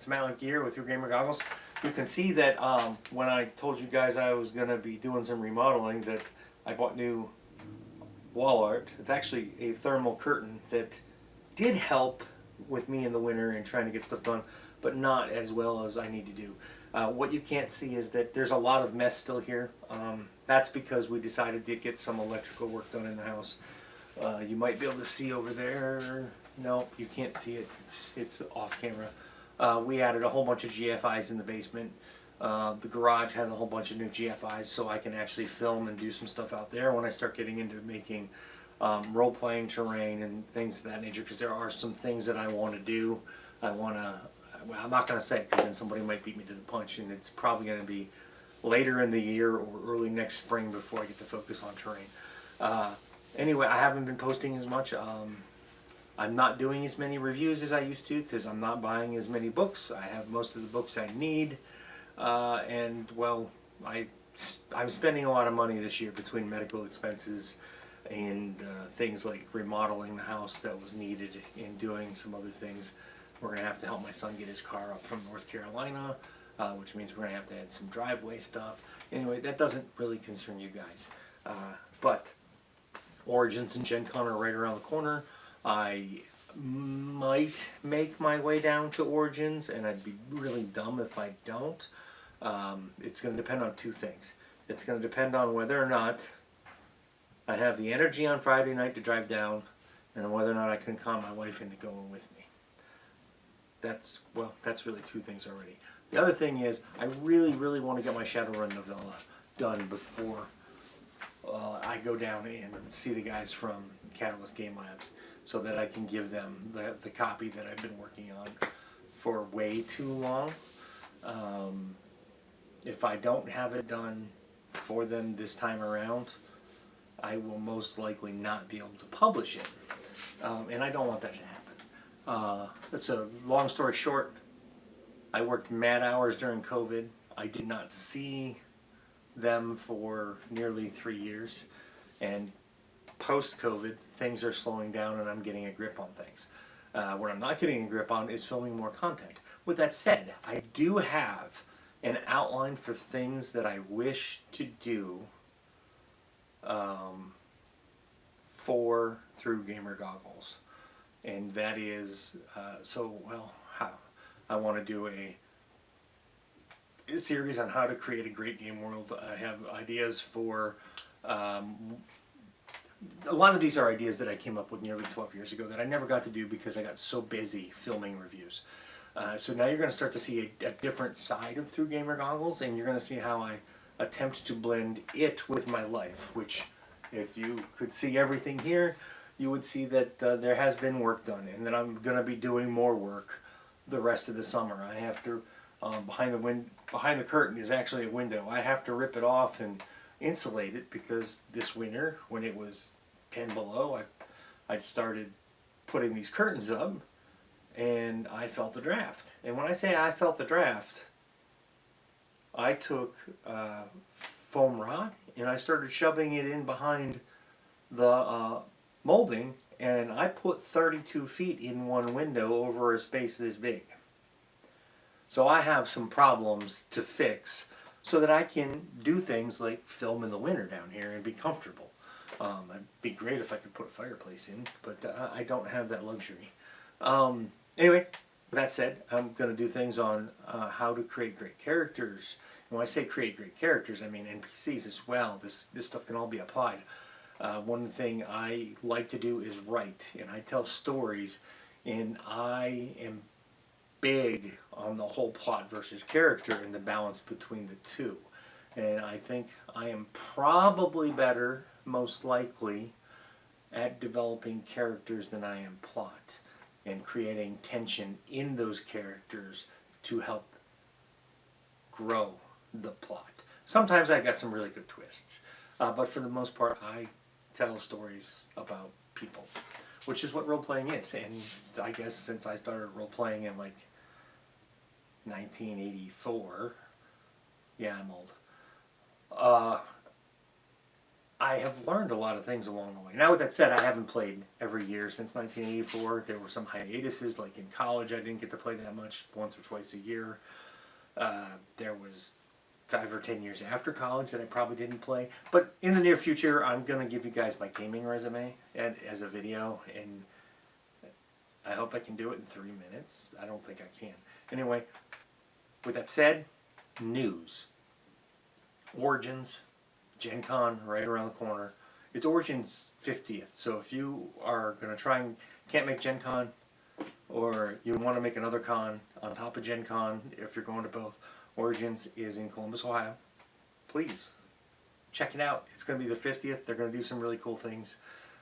It's Matt here with your gamer goggles. You can see that when I told you guys I was going to be doing some remodeling, that I bought new wall art. It's actually a thermal curtain that did help with me in the winter and trying to get stuff done, but not as well as I need to do. What you can't see is that there's a lot of mess still here. That's because we decided to get some electrical work done in the house. You might be able to see over there. No, you can't see it. It's off camera. We added a whole bunch of GFIs in the basement. The garage has a whole bunch of new GFIs, so I can actually film and do some stuff out there when I start getting into making role-playing terrain and things of that nature, because there are some things that I want to do. Well, I'm not going to say it because then somebody might beat me to the punch, and it's probably going to be later in the year or early next spring before I get to focus on terrain. Anyway, I haven't been posting as much. I'm not doing as many reviews as I used to because I'm not buying as many books. I have most of the books I need, and well, I'm spending a lot of money this year between medical expenses and things like remodeling the house that was needed and doing some other things. We're going to have to help my son get his car up from North Carolina, which means we're going to have to add some driveway stuff. Anyway, that doesn't really concern you guys. But Origins and Gen Con are right around the corner. I might make my way down to Origins, and I'd be really dumb if I don't. It's going to depend on two things. It's going to depend on whether or not I have the energy on Friday night to drive down, and whether or not I can calm my wife into going with me. That's really two things already. The other thing is, I really want to get my Shadowrun novella done before I go down and see the guys from Catalyst Game Labs, so that I can give them the copy that I've been working on for way too long. If I don't have it done for them this time around, I will most likely not be able to publish it. And I don't want that to happen. So long story short, I worked mad hours during COVID. I did not see them for nearly 3 years. And post-COVID, things are slowing down and I'm getting a grip on things. What I'm not getting a grip on is filming more content. With that said, I do have an outline for things that I wish to do through Gamer Goggles. And that is, how? I want to do a series on how to create a great game world. I have ideas for... a lot of these are ideas that I came up with nearly 12 years ago that I never got to do because I got so busy filming reviews. So now you're going to start to see a different side of Through Gamer Goggles, and you're going to see how I attempt to blend it with my life, which if you could see everything here, you would see that there has been work done, and that I'm going to be doing more work the rest of the summer. I have to, behind the curtain is actually a window. I have to rip it off and insulate it because this winter, when it was 10 below, I started putting these curtains up and I felt the draft. And when I say I felt the draft, I took foam rod and I started shoving it in behind the molding, and I put 32 feet in one window over a space this big. So I have some problems to fix so that I can do things like film in the winter down here and be comfortable. It'd be great if I could put a fireplace in, but I don't have that luxury. Anyway, with that said, I'm going to do things on how to create great characters. And when I say create great characters, I mean NPCs as well. This stuff can all be applied. One thing I like to do is write, and I tell stories, and I am big on the whole plot versus character and the balance between the two. And I think I am probably better, most likely, at developing characters than I am plot, and creating tension in those characters to help grow the plot. Sometimes I got some really good twists, but for the most part I tell stories about people, which is what role-playing is. And I guess since I started role-playing in like 1984, yeah, I'm old, I have learned a lot of things along the way. Now, with that said, I haven't played every year since 1984. There were some hiatuses, like in college, I didn't get to play that much, once or twice a year. There was 5 or 10 years after college that I probably didn't play. But in the near future, I'm going to give you guys my gaming resume as a video, and I hope I can do it in 3 minutes. I don't think I can. Anyway, with that said, news. Origins, Gen Con, right around the corner. It's Origins 50th, so if you are going to try and can't make Gen Con, or you want to make another con on top of Gen Con, if you're going to both, Origins is in Columbus, Ohio. Please, check it out. It's going to be the 50th. They're going to do some really cool things.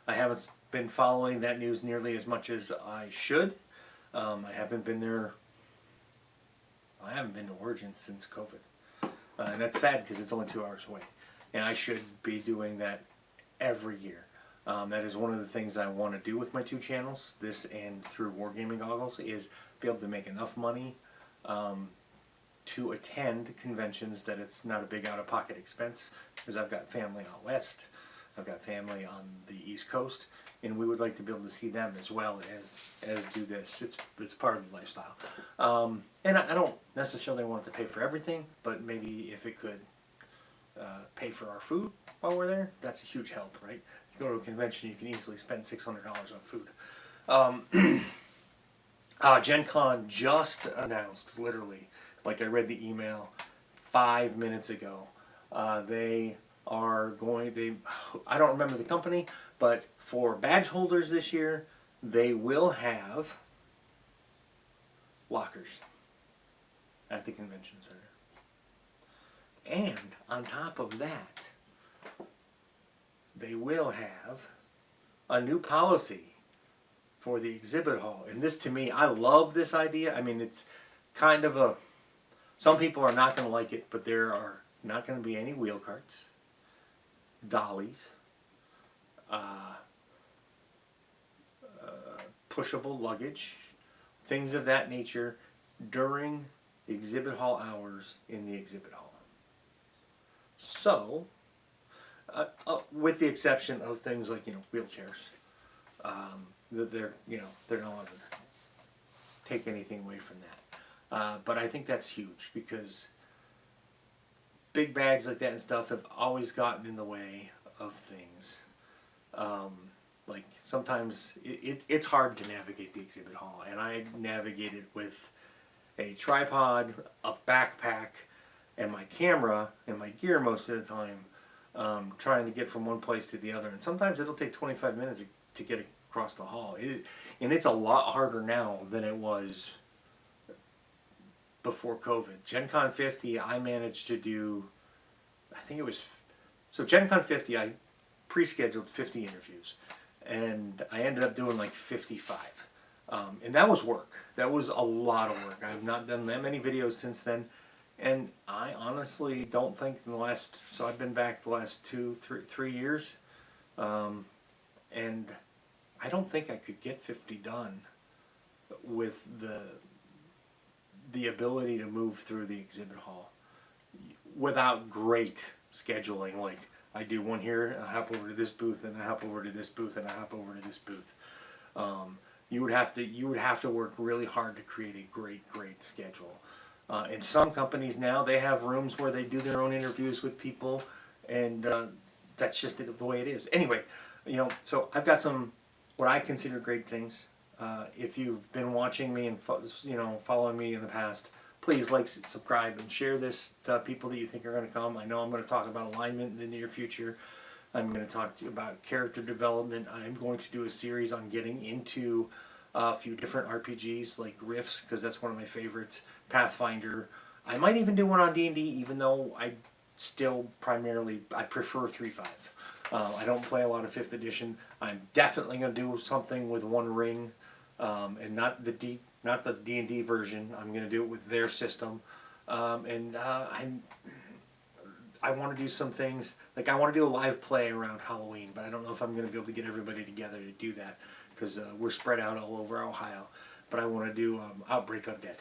I haven't been following that news nearly as much as I should. I haven't been there. I haven't been to Origins since COVID. And that's sad because it's only 2 hours away. And I should be doing that every year. That is one of the things I want to do with my 2 channels, this and through Wargaming Goggles, is be able to make enough money to attend conventions that it's not a big out-of-pocket expense, because I've got family out west, I've got family on the East Coast, and we would like to be able to see them as well as do this. It's part of the lifestyle. And I don't necessarily want it to pay for everything, but maybe if it could pay for our food while we're there, that's a huge help, right? You go to a convention, you can easily spend $600 on food. Gen Con just announced, literally, like I read the email 5 minutes ago. They are going, I don't remember the company, but for badge holders this year, they will have lockers at the convention center. And on top of that, they will have a new policy for the exhibit hall. And this, to me, I love this idea. I mean, it's kind of a, some people are not going to like it, but there are not going to be any wheel carts, dollies, pushable luggage, things of that nature during exhibit hall hours in the exhibit hall. So, with the exception of things like, wheelchairs, that they're not allowed to take anything away from that. But I think that's huge, because big bags like that and stuff have always gotten in the way of things. Like sometimes it's hard to navigate the exhibit hall, and I navigate it with a tripod, a backpack, and my camera and my gear most of the time, trying to get from one place to the other. And sometimes it'll take 25 minutes to get across the hall. And it's a lot harder now than it was before COVID. Gen Con 50, I managed to do, I think it was, so Gen Con 50, I pre-scheduled 50 interviews, and I ended up doing like 55. And that was work. That was a lot of work. I have not done that many videos since then. And I honestly don't think in the last, so I've been back the last 3 years, and I don't think I could get 50 done with the ability to move through the exhibit hall without great scheduling. Like, I do one here, I hop over to this booth, and I hop over to this booth, and I hop over to this booth. You would have to work really hard to create a great schedule. In some companies now, they have rooms where they do their own interviews with people, and that's just the way it is. Anyway, so I've got some what I consider great things. If you've been watching me and following me in the past, please like, subscribe, and share this to people that you think are going to come. I know I'm going to talk about alignment in the near future. I'm going to talk to you about character development. I'm going to do a series on getting into a few different RPGs like Rifts, because that's one of my favorites. Pathfinder. I might even do one on D&D, even though I still I prefer 3.5. I don't play a lot of 5th edition. I'm definitely going to do something with One Ring, and not the D&D version. I'm going to do it with their system, and I want to do some things, like I want to do a live play around Halloween, but I don't know if I'm going to be able to get everybody together to do that, because we're spread out all over Ohio. But I want to do Outbreak Undead.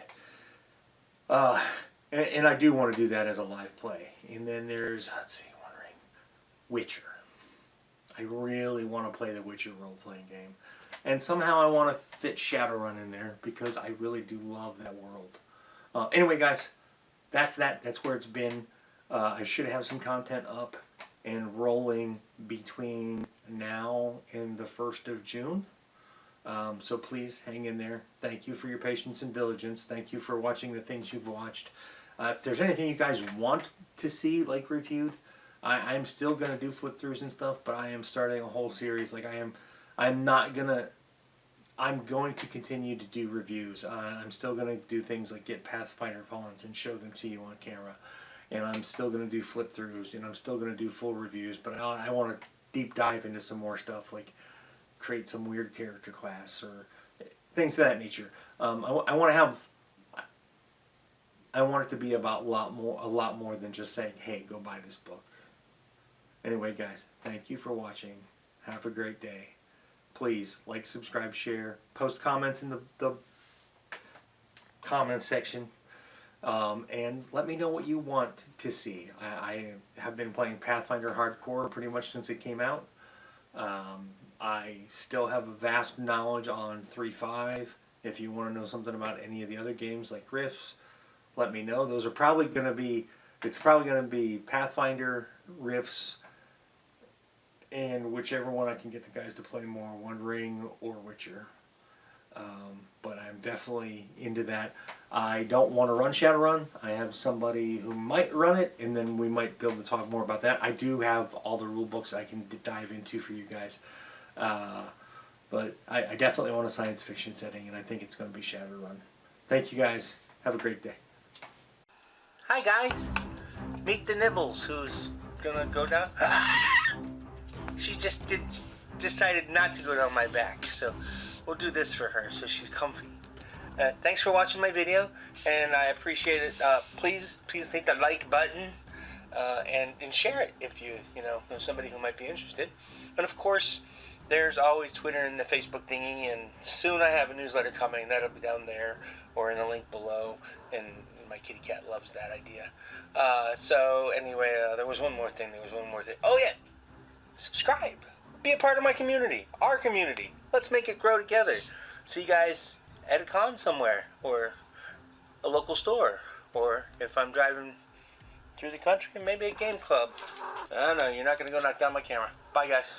And I do want to do that as a live play. And then there's, let's see, One Ring, Witcher. I really want to play the Witcher role-playing game. And somehow I want to fit Shadowrun in there because I really do love that world. Anyway, guys, that's that. That's where it's been. I should have some content up and rolling between now and the 1st of June. So please hang in there. Thank you for your patience and diligence. Thank you for watching the things you've watched. If there's anything you guys want to see, like, reviewed, I'm still going to do flip-throughs and stuff, but I am starting a whole series. Like, I'm going to continue to do reviews. I'm still going to do things like get Pathfinder pawns and show them to you on camera. And I'm still going to do flip-throughs, and I'm still going to do full reviews, but I want to deep dive into some more stuff, like create some weird character class or things of that nature. I want it to be about a lot more than just saying, hey, go buy this book. Anyway, guys, thank you for watching. Have a great day. Please like, subscribe, share, post comments in the comments section, and let me know what you want to see. I have been playing Pathfinder Hardcore pretty much since it came out. I still have a vast knowledge on 3.5. If you want to know something about any of the other games like Rifts, let me know. Those are probably going to be, it's probably going to be Pathfinder, Rifts, and whichever one I can get the guys to play more, One Ring or Witcher. But I'm definitely into that. I don't want to run Shadowrun. I have somebody who might run it, and then we might be able to talk more about that. I do have all the rule books I can dive into for you guys. But I definitely want a science fiction setting, and I think it's going to be Shadowrun. Thank you guys. Have a great day. Hi guys. Meet the Nibbles, who's going to go down. She just decided not to go down my back, so we'll do this for her so she's comfy. Thanks for watching my video, and I appreciate it. Please hit the like button and share it if you know somebody who might be interested. And of course, there's always Twitter and the Facebook thingy, and soon I have a newsletter coming. That'll be down there or in the link below, and my kitty cat loves that idea. So anyway, there was one more thing. Oh yeah, subscribe. Be a part of my community, our community. Let's make it grow together. See you guys at a con somewhere, or a local store, or if I'm driving through the country, maybe a game club. I don't know, you're not going to go knock down my camera. Bye, guys.